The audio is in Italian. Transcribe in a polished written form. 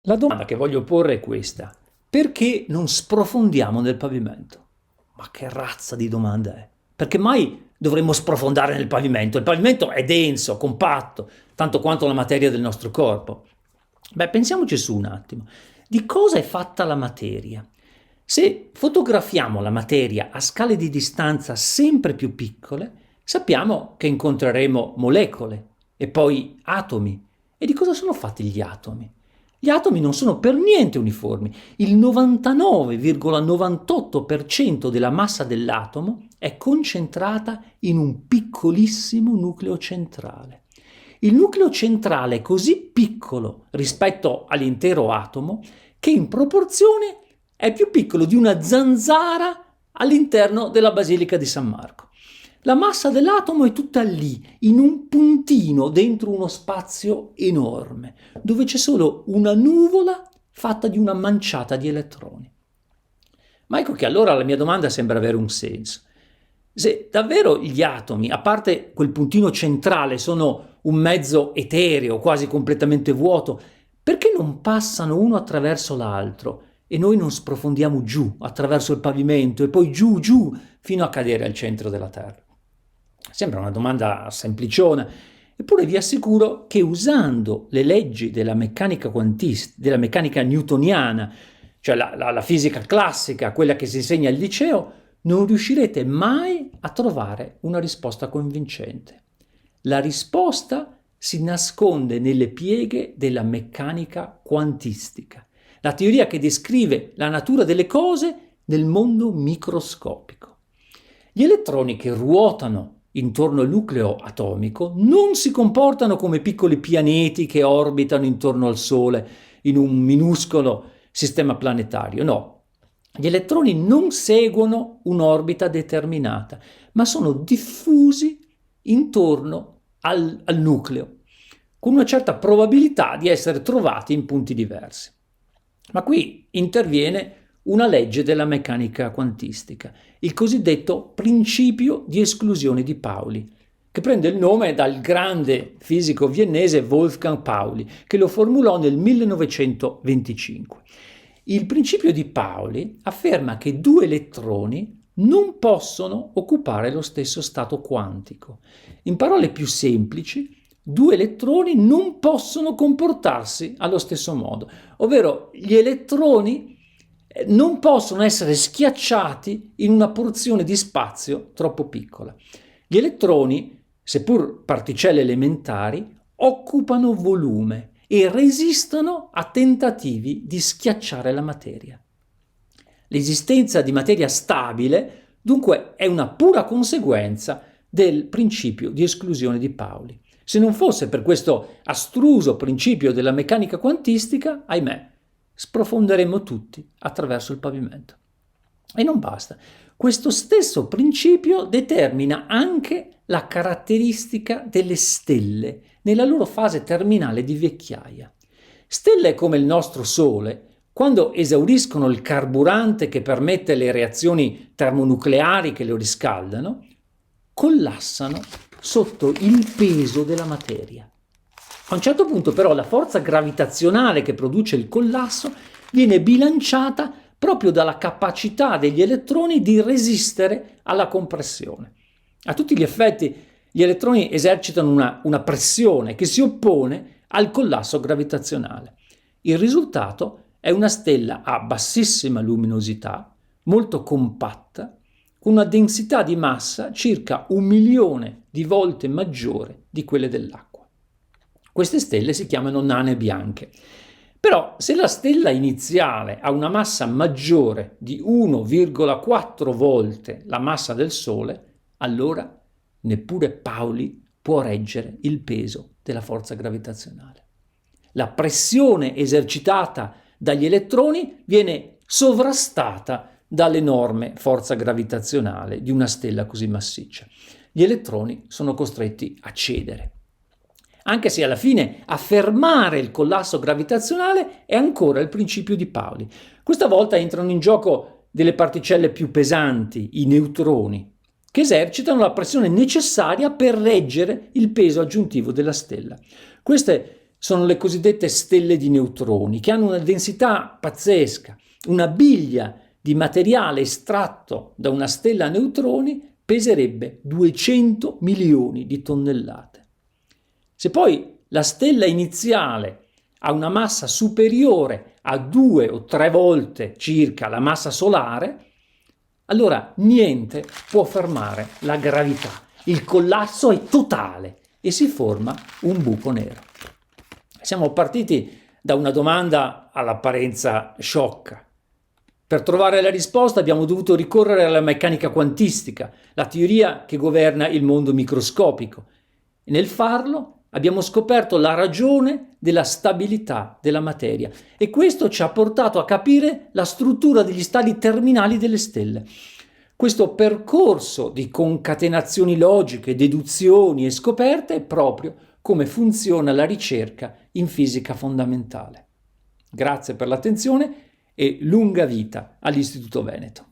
La domanda che voglio porre è questa: perché non sprofondiamo nel pavimento? Ma che razza di domanda è? Perché mai dovremmo sprofondare nel pavimento? Il pavimento è denso, compatto, tanto quanto la materia del nostro corpo. Beh, pensiamoci su un attimo. Di cosa è fatta la materia? Se fotografiamo la materia a scale di distanza sempre più piccole, sappiamo che incontreremo molecole e poi atomi. E di cosa sono fatti gli atomi? Gli atomi non sono per niente uniformi. Il 99,98% della massa dell'atomo è concentrata in un piccolissimo nucleo centrale. Il nucleo centrale è così piccolo rispetto all'intero atomo che in proporzione è più piccolo di una zanzara all'interno della Basilica di San Marco. La massa dell'atomo è tutta lì, in un puntino dentro uno spazio enorme, dove c'è solo una nuvola fatta di una manciata di elettroni. Ma ecco che allora la mia domanda sembra avere un senso. Se davvero gli atomi, a parte quel puntino centrale, sono un mezzo etereo, quasi completamente vuoto, perché non passano uno attraverso l'altro e noi non sprofondiamo giù attraverso il pavimento e poi giù giù fino a cadere al centro della Terra? Sembra una domanda sempliciona, eppure vi assicuro che usando le leggi della meccanica della meccanica newtoniana, cioè la fisica classica, quella che si insegna al liceo, non riuscirete mai a trovare una risposta convincente. La risposta si nasconde nelle pieghe della meccanica quantistica, la teoria che descrive la natura delle cose nel mondo microscopico. Gli elettroni che ruotano intorno al nucleo atomico non si comportano come piccoli pianeti che orbitano intorno al Sole in un minuscolo sistema planetario, no. Gli elettroni non seguono un'orbita determinata, ma sono diffusi intorno al nucleo, con una certa probabilità di essere trovati in punti diversi. Ma qui interviene una legge della meccanica quantistica, il cosiddetto principio di esclusione di Pauli, che prende il nome dal grande fisico viennese Wolfgang Pauli, che lo formulò nel 1925. Il principio di Pauli afferma che due elettroni non possono occupare lo stesso stato quantico. In parole più semplici, due elettroni non possono comportarsi allo stesso modo, ovvero gli elettroni non possono essere schiacciati in una porzione di spazio troppo piccola. Gli elettroni, seppur particelle elementari, occupano volume e resistono a tentativi di schiacciare la materia. L'esistenza di materia stabile, dunque, è una pura conseguenza del principio di esclusione di Pauli. Se non fosse per questo astruso principio della meccanica quantistica, ahimè, sprofonderemo tutti attraverso il pavimento. E non basta. Questo stesso principio determina anche la caratteristica delle stelle nella loro fase terminale di vecchiaia. Stelle come il nostro Sole, quando esauriscono il carburante che permette le reazioni termonucleari che lo riscaldano, collassano sotto il peso della materia. A un certo punto però la forza gravitazionale che produce il collasso viene bilanciata proprio dalla capacità degli elettroni di resistere alla compressione. A tutti gli effetti gli elettroni esercitano una pressione che si oppone al collasso gravitazionale. Il risultato è una stella a bassissima luminosità, molto compatta, con una densità di massa circa 1.000.000 di volte maggiore di quelle dell'acqua. Queste stelle si chiamano nane bianche. Però se la stella iniziale ha una massa maggiore di 1,4 volte la massa del Sole, allora neppure Pauli può reggere il peso della forza gravitazionale. La pressione esercitata dagli elettroni viene sovrastata dall'enorme forza gravitazionale di una stella così massiccia. Gli elettroni sono costretti a cedere. Anche se alla fine a fermare il collasso gravitazionale è ancora il principio di Pauli. Questa volta entrano in gioco delle particelle più pesanti, i neutroni, che esercitano la pressione necessaria per reggere il peso aggiuntivo della stella. Queste sono le cosiddette stelle di neutroni, che hanno una densità pazzesca. Una biglia di materiale estratto da una stella a neutroni peserebbe 200 milioni di tonnellate. Se poi la stella iniziale ha una massa superiore a 2 o 3 volte circa la massa solare, allora niente può fermare la gravità. Il collasso è totale e si forma un buco nero. Siamo partiti da una domanda all'apparenza sciocca. Per trovare la risposta abbiamo dovuto ricorrere alla meccanica quantistica, la teoria che governa il mondo microscopico. E nel farlo abbiamo scoperto la ragione della stabilità della materia e questo ci ha portato a capire la struttura degli stadi terminali delle stelle. Questo percorso di concatenazioni logiche, deduzioni e scoperte è proprio come funziona la ricerca in fisica fondamentale. Grazie per l'attenzione e lunga vita all'Istituto Veneto.